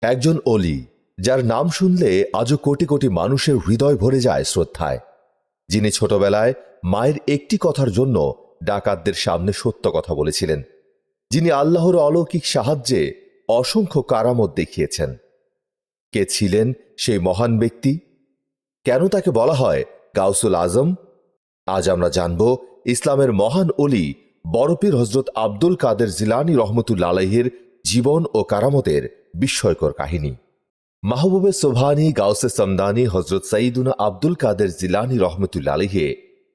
একজন অলি, যার নাম শুনলে আজও কোটি কোটি মানুষের হৃদয় ভরে যায় শ্রদ্ধায়, যিনি ছোটবেলায় মায়ের একটি কথার জন্য ডাকাতদের সামনে সত্য কথা বলেছিলেন, যিনি আল্লাহর অলৌকিক সাহায্যে অসংখ্য কারামত দেখিয়েছেন। কে ছিলেন সেই মহান ব্যক্তি? কেন তাকে বলা হয় গাউসুল আজম? আজ আমরা জানব ইসলামের মহান অলি বড়পীর হজরত আব্দুল কাদের জিলানী রহমতুল্লাহ আলাইহির জীবন ও কারামতের বিস্ময়কর কাহিনী। মাহবুবে সোবহানী গাউসে সমদানী হজরত সঈদুনা আব্দুল কাদের জিলানী রহমতুল্লাহ আলাইহি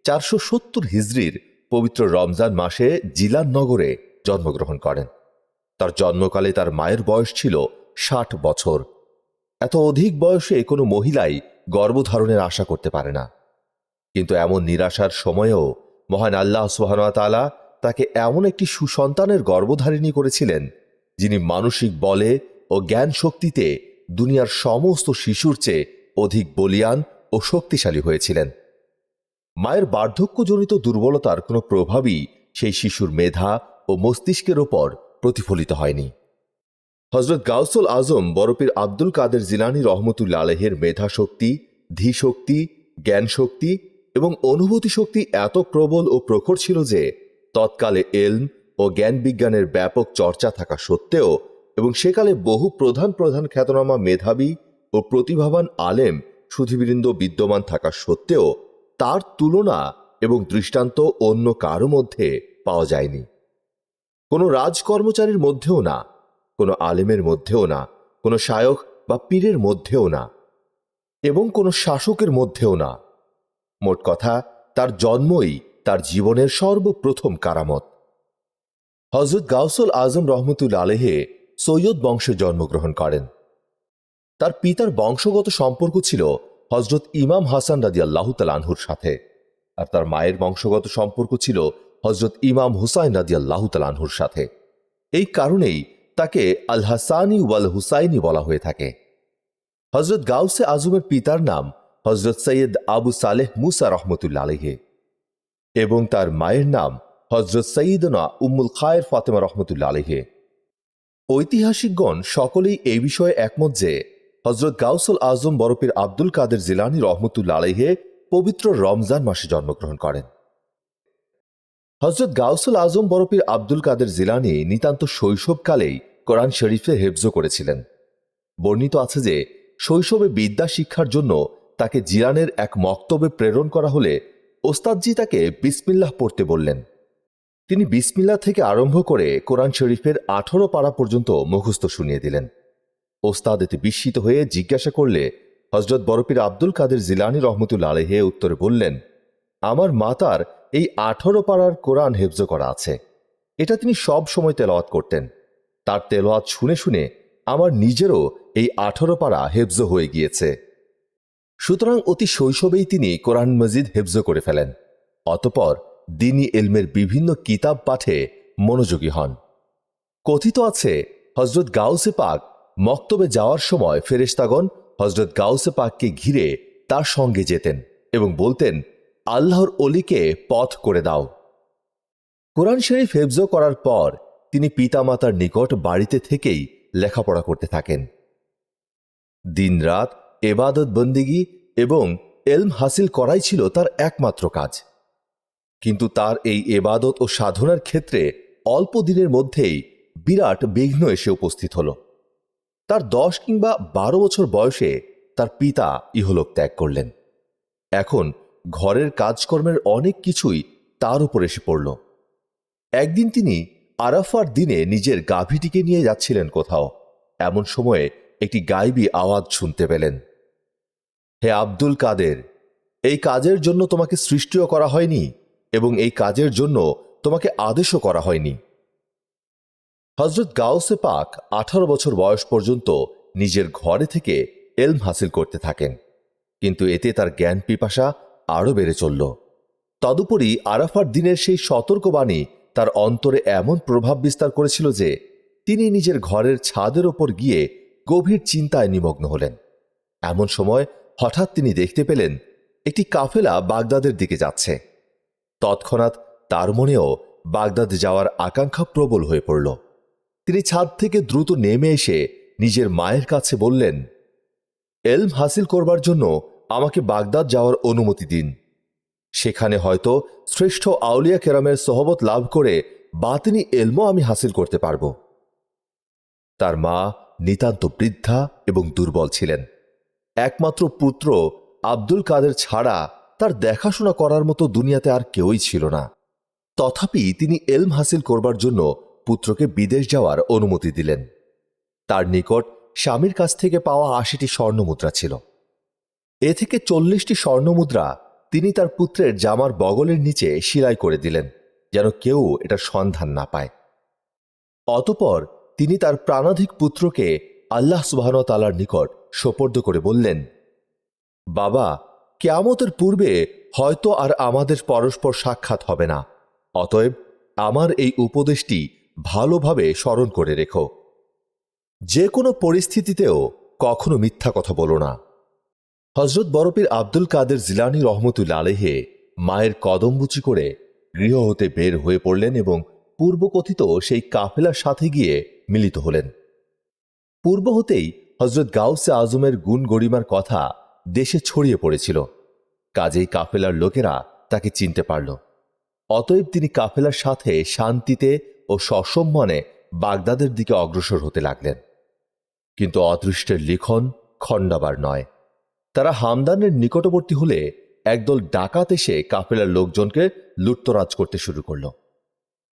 470 হিজরির পবিত্র রমজান মাসে জিলান নগরে জন্মগ্রহণ করেন। তার জন্মকালে তার মায়ের বয়স ছিল 60 বছর। এত অধিক বয়সে কোনো মহিলাই গর্ভধারণের আশা করতে পারে না। কিন্তু এমন নিরাশার সময়েও মহান আল্লাহ সুবহানাহু ওয়া তাআলা তাকে এমন একটি সুসন্তানের গর্ভধারিণী করেছিলেন, যিনি মানসিক বলে ও জ্ঞান শক্তিতে দুনিয়ার সমস্ত শিশুর চেয়ে অধিক বলীয়ান ও শক্তিশালী হয়েছিলেন। মায়ের বার্ধক্যজনিত দুর্বলতার কোনো প্রভাবই সেই শিশুর মেধা ও মস্তিষ্কের ওপর প্রতিফলিত হয়নি। হজরত গাউসুল আজম বড়পীর আব্দুল কাদের জিলানী রহমতুল্লাহ আলাইহির মেধা শক্তি, ধীশক্তি, জ্ঞান শক্তি এবং অনুভূতি শক্তি এত প্রবল ও প্রখর ছিল যে তৎকালে এলম ও জ্ঞান বিজ্ঞানের ব্যাপক চর্চা থাকা সত্ত্বেও এবং সেকালে বহু প্রধান প্রধান খ্যাতনামা মেধাবী ও প্রতিভাবান আলেম সুধীবৃন্দ বিদ্যমান থাকা সত্ত্বেও তার তুলনা এবং দৃষ্টান্ত অন্য কারো মধ্যে পাওয়া যায়নি। কোনো রাজকর্মচারীর মধ্যেও না, কোনো আলেমের মধ্যেও না, কোনো শায়খ বা পীরের মধ্যেও না, এবং কোনো শাসকের মধ্যেও না। মোট কথা, তার জন্মই তার জীবনের সর্বপ্রথম কারামত। হযরত গাউসুল আজম রহমতুল্লাহ আলাইহি সৈয়দ বংশে জন্মগ্রহণ করেন। তার পিতার বংশগত সম্পর্ক ছিল হযরত ইমাম হাসান রাদিয়াল্লাহু তাআলা আনহুর সাথে, আর তার মায়ের বংশগত সম্পর্ক ছিল হযরত ইমাম হুসাইন রাদিয়াল্লাহু তাআলা আনহুর সাথে। এই কারণেই তাকে আল হাসানি ওয়াল হুসাইনি বলা হয়ে থাকে। হযরত গাউসে আজমের পিতার নাম হযরত সৈয়দ আবু সালেহ মুসা রহমতুল্লাহ আলাইহি এবং তার মায়ের নাম হযরত সৈয়দনা উম্মুল খায়ের ফাতেমা রহমতুল্লাহ আলাইহি। ঐতিহাসিকগণ সকলেই এই বিষয়ে একমত যে হযরত গাউসুল আজম বড়পীর আব্দুল কাদের জিলানী রহমতুল্লাহ আলাইহি পবিত্র রমজান মাসে জন্মগ্রহণ করেন। হযরত গাউসুল আজম বড়পীর আব্দুল কাদের জিলানী নিতান্ত শৈশবকালেই কোরআন শরীফে হেফজ করেছিলেন। বর্ণিত আছে যে শৈশবে বিদ্যা শিক্ষার জন্য তাকে জিলানের এক মক্তবে প্রেরণ করা হলে ওস্তাদজি তাকে বিসমিল্লাহ পড়তে বললেন। তিনি বিসমিল্লাহ থেকে আরম্ভ করে কোরআন শরীফের 18 পারা পর্যন্ত মুখস্থ শুনিয়ে দিলেন। ওস্তাদ এতে বিস্মিত হয়ে জিজ্ঞাসা করলে হযরত বড়পীর আব্দুল কাদের জিলানী রহমতুল্লাহ আলাইহি উত্তরে বললেন, আমার মাতার এই 18 পারার কোরআন হেফজ করা আছে, এটা তিনি সব সময় তেলাওয়াত করতেন। তার তেলাওয়াত শুনে শুনে আমার নিজেরও এই 18 পারা হেফজ হয়ে গিয়েছে। সুতরাং অতি শৈশবেই তিনি কোরআন মজিদ হেফজ করে ফেলেন। অতঃপর দ্বীনি ইলমের বিভিন্ন কিতাব পাঠে মনোযোগী হন। কথিত আছে হযরত গাউসে পাক মক্তবে যাওয়ার সময় ফেরেশতাগণ হযরত গাউসে পাককে ঘিরে তার সঙ্গে যেতেন এবং বলতেন, আল্লাহর অলিকে পথ করে দাও। কোরআন শরীফ হেফজ করার পর তিনি পিতামাতার নিকট বাড়িতে থেকেই লেখাপড়া করতে থাকেন। দিনরাত এবাদত বন্দেগী এবং এলম হাসিল করাই ছিল তার একমাত্র কাজ। কিন্তু তার এই এবাদত ও সাধনার ক্ষেত্রে অল্প দিনের মধ্যেই বিরাট বিঘ্ন এসে উপস্থিত হল। তার 10 কিংবা 12 বছর বয়সে তার পিতা ইহলোক ত্যাগ করলেন। এখন ঘরের কাজকর্মের অনেক কিছুই তার উপর এসে পড়ল। একদিন তিনি আরাফার দিনে নিজের গাভীটিকে নিয়ে যাচ্ছিলেন কোথাও। এমন সময়ে একটি গায়েবী আওয়াজ শুনতে পেলেন, হে আব্দুল কাদের, এই কাজের জন্য তোমাকে সৃষ্টিও করা হয়নি এবং এই কাজের জন্য তোমাকে আদেশও করা হয়নি। হযরত গাউসে পাক 18 বছর বয়স পর্যন্ত নিজের ঘরে থেকে এলম হাসিল করতে থাকেন, কিন্তু এতে তার জ্ঞান পিপাসা আরও বেড়ে চলল। তদুপরি আরাফার দিনের সেই সতর্কবাণী তার অন্তরে এমন প্রভাব বিস্তার করেছিল যে তিনি নিজের ঘরের ছাদের ওপর গিয়ে গভীর চিন্তায় নিমগ্ন হলেন। এমন সময় হঠাৎ তিনি দেখতে পেলেন একটি কাফেলা বাগদাদের দিকে যাচ্ছে। তৎক্ষণাৎ তার মনেও বাগদাদ যাওয়ার আকাঙ্ক্ষা প্রবল হয়ে পড়ল। তিনি ছাদ থেকে দ্রুত নেমে এসে নিজের মায়ের কাছে বললেন, এলম হাসিল করবার জন্য আমাকে বাগদাদ যাওয়ার অনুমতি দিন। সেখানে হয়তো শ্রেষ্ঠ আউলিয়া কেরামের সোহবত লাভ করে বাতিনি এলমও আমি হাসিল করতে পারব। তার মা নিতান্ত বৃদ্ধা এবং দুর্বল ছিলেন। একমাত্র পুত্র আব্দুল কাদের ছাড়া তার দেখাশোনা করার মতো দুনিয়াতে আর কেউই ছিল না। তথাপি তিনি এলম হাসিল করবার জন্য পুত্রকে বিদেশ যাওয়ার অনুমতি দিলেন। তার নিকট স্বামীর কাছ থেকে পাওয়া ৮০টি স্বর্ণমুদ্রা ছিল। এ থেকে ৪০টি স্বর্ণমুদ্রা তিনি তার পুত্রের জামার বগলের নিচে সেলাই করে দিলেন, যেন কেউ এটার সন্ধান না পায়। অতঃপর তিনি তার প্রাণাধিক পুত্রকে আল্লাহ সুবহানাহু ওয়া তাআলার নিকট সোপর্দ করে বললেন, বাবা, কিয়ামতের পূর্বে হয়তো আর আমাদের পরস্পর সাক্ষাৎ হবে না, অতএব আমার এই উপদেশটি ভালোভাবে স্মরণ করে রেখো। যে কোনো পরিস্থিতিতেও কখনো মিথ্যা কথা বলো না। হযরত বড়পীর আব্দুল কাদের জিলানী রহমতুল্লাহ আলাইহি মায়ের কদমবুচি করে গৃহ হতে বের হয়ে পড়লেন এবং পূর্বকথিত সেই কাফেলার সাথে গিয়ে মিলিত হলেন। পূর্ব হতেই হযরত গাউসে আজমের গুণ গরিমার কথা দেশে ছড়িয়ে পড়েছিল, কাজেই কাফেলার লোকেরা তাকে চিনতে পারল। অতএব তিনি কাফেলার সাথে শান্তিতে ও সসম্মানে বাগদাদের দিকে অগ্রসর হতে লাগলেন। কিন্তু অদৃষ্টের লিখন খণ্ডাবার নয়। তারা হামদানের নিকটবর্তী হলে একদল ডাকাত এসে কাফেলার লোকজনকে লুটতরাজ করতে শুরু করল।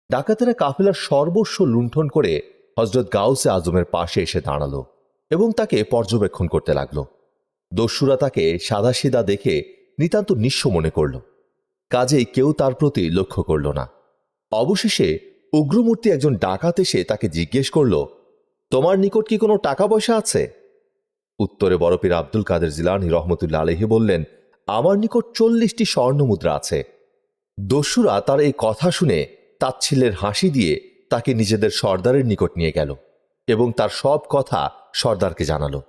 ডাকাতেরা কাফেলার সর্বস্ব লুণ্ঠন করে হযরত গাউসে আজমের পাশে এসে দাঁড়াল এবং তাকে পর্যবেক্ষণ করতে লাগল। দস্যুরা তাকে সাদাসিধা দেখে নিতান্ত নিঃস্ব মনে করল, কাজেই কেউ তার প্রতি লক্ষ্য করল না। অবশেষে উগ্রমূর্তি একজন ডাকাত এসে তাকে জিজ্ঞেস করল, তোমার নিকট কি কোনো টাকা পয়সা আছে? উত্তরে বড়পীর আব্দুল কাদের জিলানী রহমতুল্লাহ আলাইহি বললেন, আমার নিকট ৪০টি স্বর্ণমুদ্রা আছে। দস্যুরা তার এই কথা শুনে তাচ্ছিল্যের হাসি দিয়ে তাকে নিজেদের সর্দারের নিকট নিয়ে গেল এবং তার সব কথা সর্দারকে জানালো।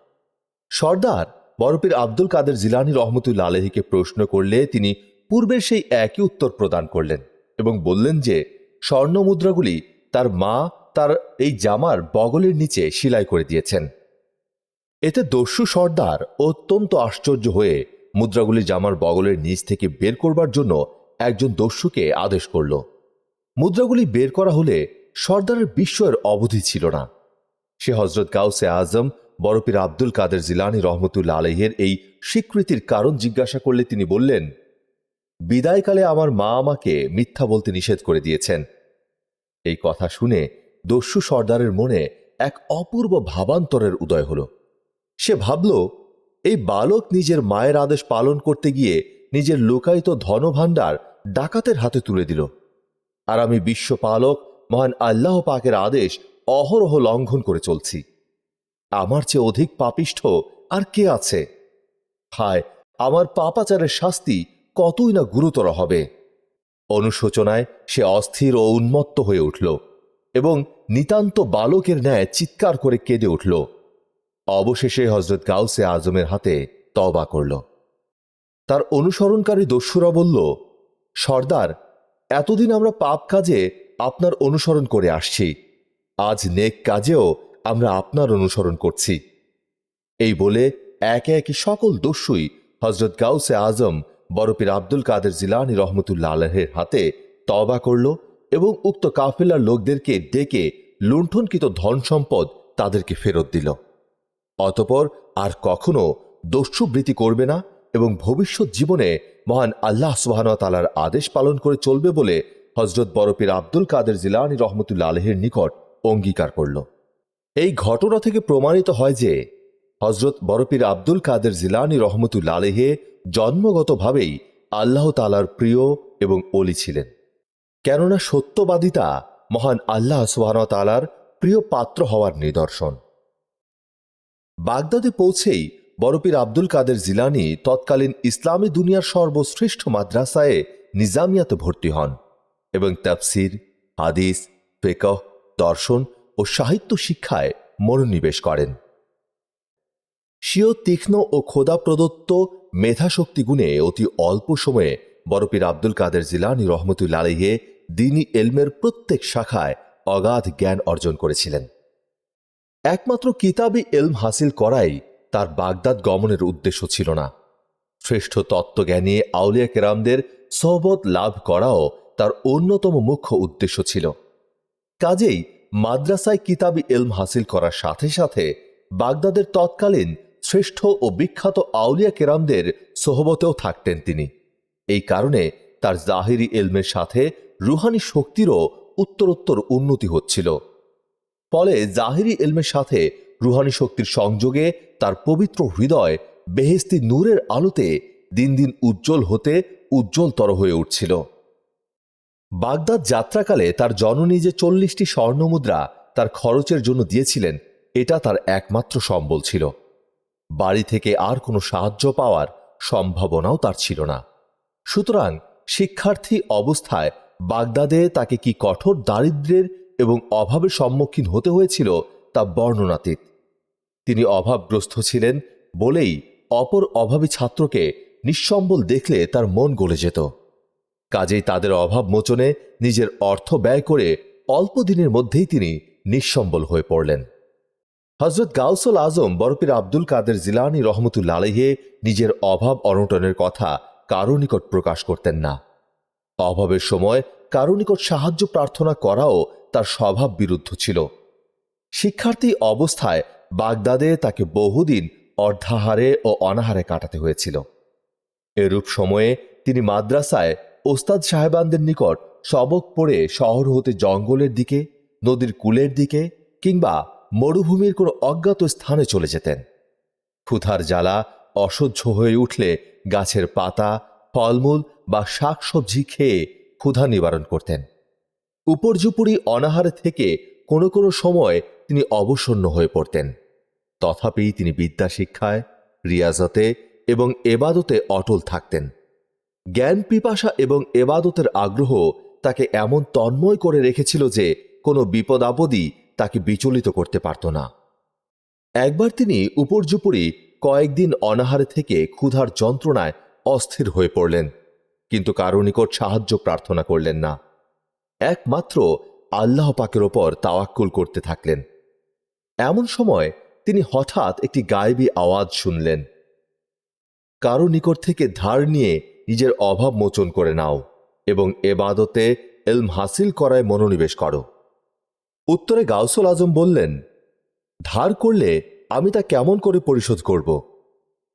সর্দার বড়পীর আব্দুল কাদের জিলানী রহমতুল্লাহ আলাইহিকে প্রশ্ন করলে তিনি পূর্বের সেই একই উত্তর প্রদান করলেন এবং বললেন যে স্বর্ণমুদ্রাগুলি তার মা তার এই জামার বগলের নিচে সেলাই করে দিয়েছেন। এতে দস্যু সর্দার অত্যন্ত আশ্চর্য হয়ে মুদ্রাগুলি জামার বগলের নিচ থেকে বের করবার জন্য একজন দস্যুকে আদেশ করল। মুদ্রাগুলি বের করা হলে সর্দারের বিস্ময়ের অবধি ছিল না। সে হযরত গাউসে আজম বড়পীর আব্দুল কাদের জিলানী রহমতুল্লাহ আলাইহির এই স্বীকৃতির কারণ জিজ্ঞাসা করলে তিনি বললেন, বিদায়কালে আমার মা আমাকে মিথ্যা বলতে নিষেধ করে দিয়েছেন। এই কথা শুনে দস্যু সর্দারের মনে এক অপূর্ব ভাবান্তরের উদয় হল। সে ভাবল, এই বালক নিজের মায়ের আদেশ পালন করতে গিয়ে নিজের লুকায়িত ধনভাণ্ডার ডাকাতের হাতে তুলে দিল, আর আমি বিশ্বপালক মহান আল্লাহ পাকের আদেশ অহরহ লঙ্ঘন করে চলছি। আমার চেয়ে অধিক পাপিষ্ঠ আর কে আছে? হায়, আমার পাপাচারের শাস্তি কতই না গুরুতর হবে। অনুশোচনায় সে অস্থির ও উন্মত্ত হয়ে উঠল এবং নিতান্ত বালকের ন্যায় চিৎকার করে কেঁদে উঠল। অবশেষে হযরত গাউসে আজমের হাতে তওবা করল। তার অনুসরণকারী দস্যুরা বলল, সর্দার, এতদিন আমরা পাপ কাজে আপনার অনুসরণ করে আসছি, আজ নেক কাজেও আমরা আপনার অনুসরণ করছি। এই বলে একে একে সকল দস্যুই হযরত গাউসে আজম বড়পীর আব্দুল কাদের জিলানী রহমতুল্লাহ আলাইহির হাতে তওবা করল এবং উক্ত কাফেলার লোকদেরকে ডেকে লুণ্ঠনকৃত ধন সম্পদ তাদেরকে ফেরত দিল। অতঃপর আর কখনো দস্যুবৃত্তি করবে না এবং ভবিষ্যৎ জীবনে মহান আল্লাহ সুবহানাহু ওয়া তাআলার আদেশ পালন করে চলবে বলে হযরত বড়পীর আব্দুল কাদের জিলানী রহমতুল্লাহ আলাইহির নিকট অঙ্গীকার করল। এই ঘটনা থেকে প্রমাণিত হয় যে হযরত বড়পীর আব্দুল কাদের জিলানী রহমতুল্লাহ আলাইহি জন্মগতভাবেই আল্লাহ তাআলার প্রিয় এবং ওলি ছিলেন, কেননা সত্যবাদিতা মহান আল্লাহ সুবহানাহু ওয়া তাআলার প্রিয় পাত্র হওয়ার নিদর্শন। বাগদাদে পৌঁছেই বড়পীর আব্দুল কাদের জিলানী তৎকালীন ইসলামী দুনিয়ার সর্বশ্রেষ্ঠ মাদ্রাসায়ে নিজামিয়াতে ভর্তি হন এবং তাফসির, হাদিস, ফিকহ, দর্শন ও সাহিত্য শিক্ষায় মনোনিবেশ করেন। স্বীয় তীক্ষ্ণ ও খোদা প্রদত্ত মেধাশক্তি গুণে অতি অল্প সময়ে বড়পীর আব্দুল কাদের জিলানী রহমতুল্লাহ আলাইহি দ্বীনি ইলমের প্রত্যেক শাখায় অগাধ জ্ঞান অর্জন করেছিলেন। একমাত্র কিতাবি ইলম হাসিল করাই তার বাগদাদ গমনের উদ্দেশ্য ছিল না। শ্রেষ্ঠ তত্ত্বজ্ঞানী আউলিয়া কেরামদের সোহবত লাভ করাও তার অন্যতম মুখ্য উদ্দেশ্য ছিল। কাজেই মাদ্রাসায় কিতাবি ইলম হাসিল করার সাথে সাথে বাগদাদের তৎকালীন শ্রেষ্ঠ ও বিখ্যাত আউলিয়া কেরামদের সোহবতেও থাকতেন তিনি। এই কারণে তার জাহিরি ইলমের সাথে রুহানি শক্তিরও উত্তরোত্তর উন্নতি হচ্ছিল। ফলে জাহিরি ইলমের সাথে রুহানি শক্তির সংযোগে তার পবিত্র হৃদয় বেহেশতি নূরের আলোতে দিন দিন উজ্জ্বল হতে উজ্জ্বলতর হয়ে উঠছিল। বাগদাদ যাত্রাকালে তার জননী যে 40টি স্বর্ণমুদ্রা তার খরচের জন্য দিয়েছিলেন, এটা তার একমাত্র সম্বল ছিল। বাড়ি থেকে আর কোনো সাহায্য পাওয়ার সম্ভাবনাও তার ছিল না। সুতরাং শিক্ষার্থী অবস্থায় বাগদাদে তাকে কি কঠোর দারিদ্র্যের এবং অভাবের সম্মুখীন হতে হয়েছিল তা বর্ণনাতীত। তিনি অভাবগ্রস্ত ছিলেন বলেই অপর অভাবী ছাত্রকে নিঃসম্বল দেখলে তার মন গলে যেত। কাজেই তাদের অভাব মোচনে নিজের অর্থ ব্যয় করে অল্প দিনের মধ্যেই তিনি নিঃসম্বল হয়ে পড়লেন। হযরত গাউসুল আজম বরপীর আব্দুল কাদের জিলানী রহমতুল্লাহ আলাইহি নিজের অভাব অনটনের কথা কারো নিকট প্রকাশ করতেন না। অভাবের সময় কারো নিকট সাহায্য প্রার্থনা করাও তার স্বভাব বিরুদ্ধ ছিল। শিক্ষার্থী অবস্থায় বাগদাদে তাকে বহুদিন অর্ধাহারে ও অনাহারে কাটাতে হয়েছিল। এরূপ সময়ে তিনি মাদ্রাসায় ওস্তাদ সাহেবানদের নিকট সবক পড়ে শহর হতে জঙ্গলের দিকে, নদীর কূলের দিকে কিংবা মরুভূমির কোনো অজ্ঞাত স্থানে চলে যেতেন। ক্ষুধার জ্বালা অসহ্য হয়ে উঠলে গাছের পাতা, ফলমূল বা শাকসবজি খেয়ে ক্ষুধা নিবারণ করতেন। উপর্যুপুরি অনাহারে থেকে কোনো কোনো সময় তিনি অবসন্ন হয়ে পড়তেন। তথাপি তিনি বিদ্যা শিক্ষায়, রিয়াজতে এবং এবাদতে অটল থাকতেন। জ্ঞান পিপাসা এবং এবাদতের আগ্রহ তাকে এমন তন্ময় করে রেখেছিল যে কোনো বিপদ আপদই তাকে বিচলিত করতে পারত না। একবার তিনি উপর্যুপুরি কয়েকদিন অনাহারে থেকে ক্ষুধার যন্ত্রণায় অস্থির হয়ে পড়লেন, কিন্তু কারো নিকট সাহায্য প্রার্থনা করলেন না। একমাত্র আল্লাহ পাকের ওপর তাওয়াক্কুল করতে থাকলেন। এমন সময় তিনি হঠাৎ একটি গায়েবী আওয়াজ শুনলেন, কারো নিকট থেকে ধার নিয়ে নিজের অভাব মোচন করে নাও এবং এবাদতে ইলম হাসিল করায় মনোনিবেশ করো। উত্তরে গাউসুল আজম বললেন, ধার করলে আমি তা কেমন করে পরিশোধ করব?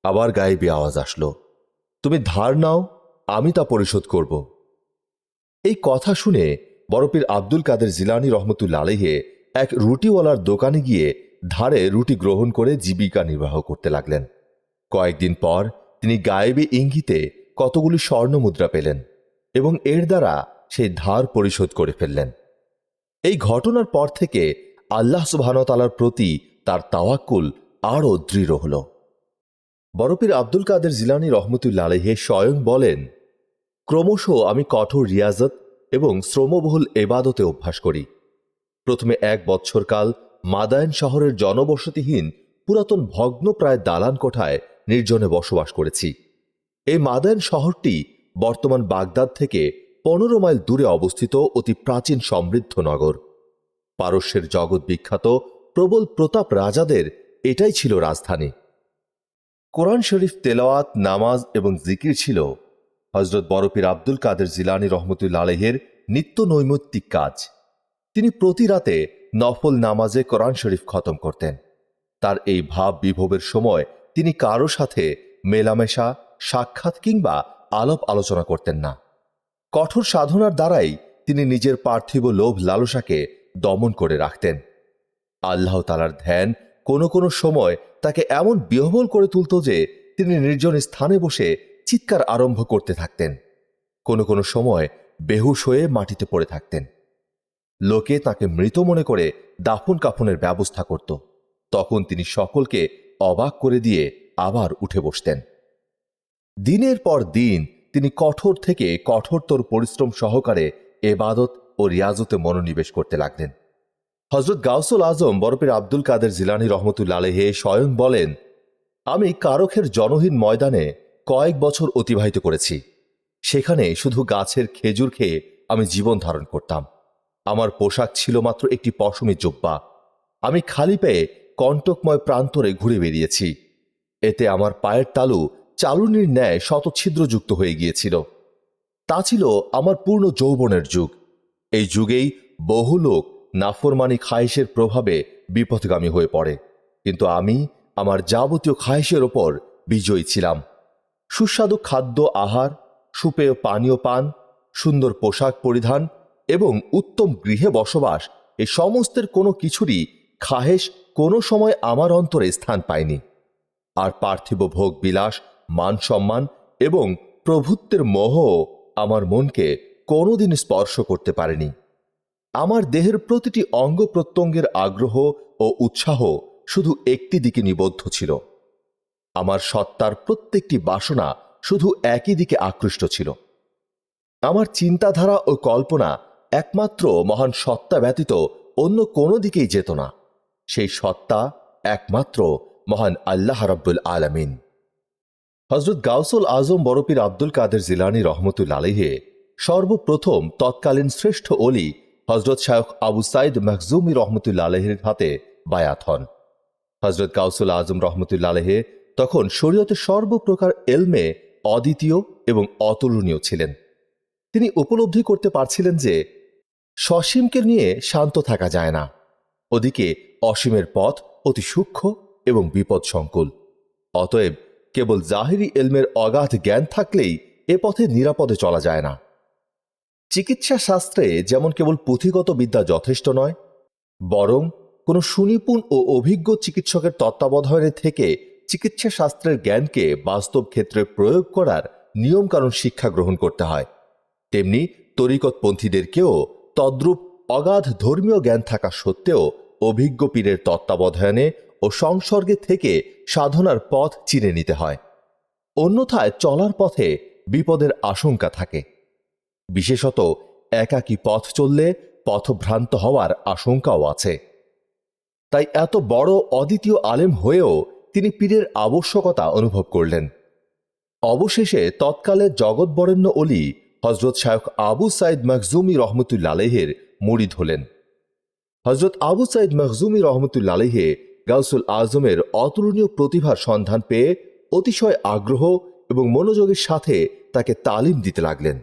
আবার গায়েবী আওয়াজ আসলো, তুমি ধার নাও, আমি তা পরিশোধ করব। এই কথা শুনে বরপীর আব্দুল কাদের জিলানী রহমতুল্লাহ আলাইহি এক রুটিওয়ালার দোকানে গিয়ে ধারে রুটি গ্রহণ করে জীবিকা নির্বাহ করতে লাগলেন। কয়েকদিন পর তিনি গায়েবী ইঙ্গিতে কতগুলি স্বর্ণমুদ্রা পেলেন এবং এর দ্বারা সেই ধার পরিশোধ করে ফেললেন। এই ঘটনার পর থেকে আল্লাহ সুবহানাহু ওয়া তাআলার প্রতি তার তাওয়াক্কুল আরও দৃঢ় হল। বরপীর আব্দুল কাদের জিলানী রহমতুল্লাহ আলাইহি স্বয়ং বলেন, ক্রমশ আমি কঠোর রিয়াজত এবং শ্রমবহুল এবাদতে অভ্যাস করি। প্রথমে 1 বৎসরকাল মাদায়েন শহরের জনবসতিহীন পুরাতন ভগ্নপ্রায় দালান কোঠায় নির্জনে বসবাস করেছি। এই মাদায়েন শহরটি বর্তমান বাগদাদ থেকে 15 মাইল দূরে অবস্থিত অতি প্রাচীন সমৃদ্ধ নগর। পারস্যের জগৎ বিখ্যাত প্রবল প্রতাপ রাজাদের এটাই ছিল রাজধানী। কোরআন শরীফ তেলাওয়াত, নামাজ এবং জিকির ছিল হযরত বরপীর আব্দুল কাদের জিলানী রহমতুল্লাহ আলাইহির নিত্য নৈমিত্তিক কাজ। তিনি প্রতি রাতে নফল নামাজে কোরআন শরীফ খতম করতেন। তার এই ভাব বিভবের সময় তিনি কারো সাথে মেলামেশা, সাক্ষাৎ কিংবা আলাপ আলোচনা করতেন না। কঠোর সাধনার দ্বারাই তিনি নিজের পার্থিব লোভ লালসাকে দমন করে রাখতেন। আল্লাহ তাআলার ধ্যান কোনো কোনো সময় তাকে এমন বিহ্বল করে তুলত যে তিনি নির্জন স্থানে বসে চিৎকার আরম্ভ করতে থাকতেন। কোনো কোনো সময় বেহুশ হয়ে মাটিতে পড়ে থাকতেন। লোকে তাকে মৃত মনে করে দাফন কাফনের ব্যবস্থা করত। তখন তিনি সকলকে অবাক করে দিয়ে আবার উঠে বসতেন। দিনের পর দিন তিনি কঠোর থেকে কঠোরতর পরিশ্রম সহকারে এবাদত ও রিয়াজতে মনোনিবেশ করতে লাগলেন। হযরত গাউসুল আজম বরপীর আব্দুল কাদের জিলানী রহমতুল্লাহ আলাইহি স্বয়ং বলেন, আমি কারখের জনহীন ময়দানে কয়েক বছর অতিবাহিত করেছি। সেখানে শুধু গাছের খেজুর খেয়ে আমি জীবন ধারণ করতাম। আমার পোশাক ছিল মাত্র একটি পশমি জুব্বা। আমি খালি পেয়ে কণ্টকময় প্রান্তরে ঘুরে বেরিয়েছি। এতে আমার পায়ের তালু চালুনির ন্যায় শতছিদ্রযুক্ত হয়ে গিয়েছিল। তা ছিল আমার পূর্ণ যৌবনের যুগ। এই যুগেই বহু লোক নাফরমানি খায়েশের প্রভাবে বিপথগামী হয়ে পড়ে, কিন্তু আমি আমার যাবতীয় খায়েশের ওপর বিজয়ী ছিলাম। সুস্বাদু খাদ্য আহার, সুপেয় পানীয় পান, সুন্দর পোশাক পরিধান এবং উত্তম গৃহে বসবাস, এই সমস্তের কোনো কিছুরই খাহেশ কোনো সময় আমার অন্তরে স্থান পায়নি। আর পার্থিব ভোগ বিলাস, মান সম্মান এবং প্রভুত্বের মোহ আমার মনকে কোনোদিন স্পর্শ করতে পারেনি। আমার দেহের প্রতিটি অঙ্গ প্রত্যঙ্গের আগ্রহ ও উৎসাহ শুধু একটি দিকে নিবদ্ধ ছিল। আমার সত্তার প্রত্যেকটি বাসনা শুধু একই দিকে আকৃষ্ট ছিল। আমার চিন্তাধারা ও কল্পনা একমাত্র মহান সত্তা ব্যতীত অন্য কোনো দিকেই যেত না। সেই সত্তা একমাত্র মহান আল্লাহ রাব্বুল আলামিন। হযরত গাউসুল আজম বড়পীর আব্দুল কাদের জিলানী রহমতুল্লাহ আলাইহি সর্বপ্রথম তৎকালীন শ্রেষ্ঠ ওলি হযরত শায়খ আবু সাইদ মখজুমি রহমতুল্লাহ আলাইহির হাতে বায়াত হন। হযরত গাউসুল আজম রহমতুল্লাহ আলাইহি তখন শরীয়তের সর্বপ্রকার এলমে অদ্বিতীয় এবং অতুলনীয় ছিলেন। তিনি উপলব্ধি করতে পারছিলেন যে সসীমকে নিয়ে শান্ত থাকা যায় না, ওদিকে অসীমের পথ অতি সূক্ষ্ম এবং বিপদসংকুল। অতএব কেবল জাহিরি এলমের অগাধ জ্ঞান থাকলেই এ পথে নিরাপদে চলা যায় না। চিকিৎসা শাস্ত্রে যেমন কেবল পুঁথিগত বিদ্যা যথেষ্ট নয়, বরং কোনো সুনিপুণ ও অভিজ্ঞ চিকিৎসকের তত্ত্বাবধানে থেকে চিকিৎসা শাস্ত্রের জ্ঞানকে বাস্তব ক্ষেত্রে প্রয়োগ করার নিয়মকানুন শিক্ষা গ্রহণ করতে হয়, তেমনি তরিকতপন্থীদেরকেও তদ্রূপ অগাধ ধর্মীয় জ্ঞান থাকা সত্ত্বেও অভিজ্ঞ পীরের তত্ত্বাবধানে ও সংসর্গে থেকে সাধনার পথ চিনে নিতে হয়। অন্যথায় চলার পথে বিপদের আশঙ্কা থাকে। বিশেষত একাকী পথ চললে পথভ্রান্ত হওয়ার আশঙ্কাও আছে। তাই এত বড় অদ্বিতীয় আলেম হয়েও তিনি পীরের আবশ্যকতা অনুভব করলেন। অবশেষে তৎকালে জগৎবরেণ্য অলি হযরত শায়খ আবু সাইদ মখজুমি রহমতুল্লাহ আলাইহির মুরিদ হলেন। হযরত আবু সাইদ মখজুমি রহমতুল্লাহ আলাইহি গাউসুল আজমের অতুলনীয় প্রতিভার সন্ধান পেয়ে অতিশয় আগ্রহ এবং মনোযোগের সাথে তাকে তালিম দিতে লাগলেন,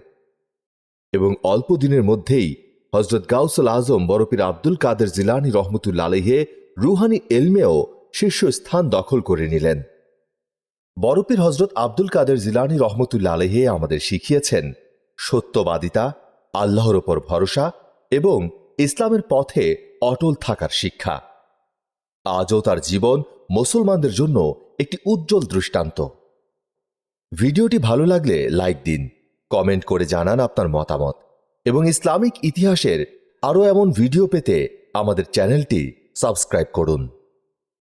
এবং অল্প দিনের মধ্যেই হযরত গাউসুল আজম বড়পীর আব্দুল কাদের জিলানী রহমতুল্লাহ আলাইহি রুহানি এলমেও শীর্ষস্থান দখল করে নিলেন। বড়পীর হযরত আব্দুল কাদের জিলানী রহমতুল্লাহ আলাইহি আমাদের শিখিয়েছেন সত্যবাদিতা, আল্লাহর ওপর ভরসা এবং ইসলামের পথে অটল থাকার শিক্ষা। আজও তার জীবন মুসলমানদের জন্য একটি উজ্জ্বল দৃষ্টান্ত। ভিডিওটি ভালো লাগলে লাইক দিন, কমেন্ট করে জানান আপনার মতামত, এবং ইসলামিক ইতিহাসের আরও এমন ভিডিও পেতে আমাদের চ্যানেলটি সাবস্ক্রাইব করুন।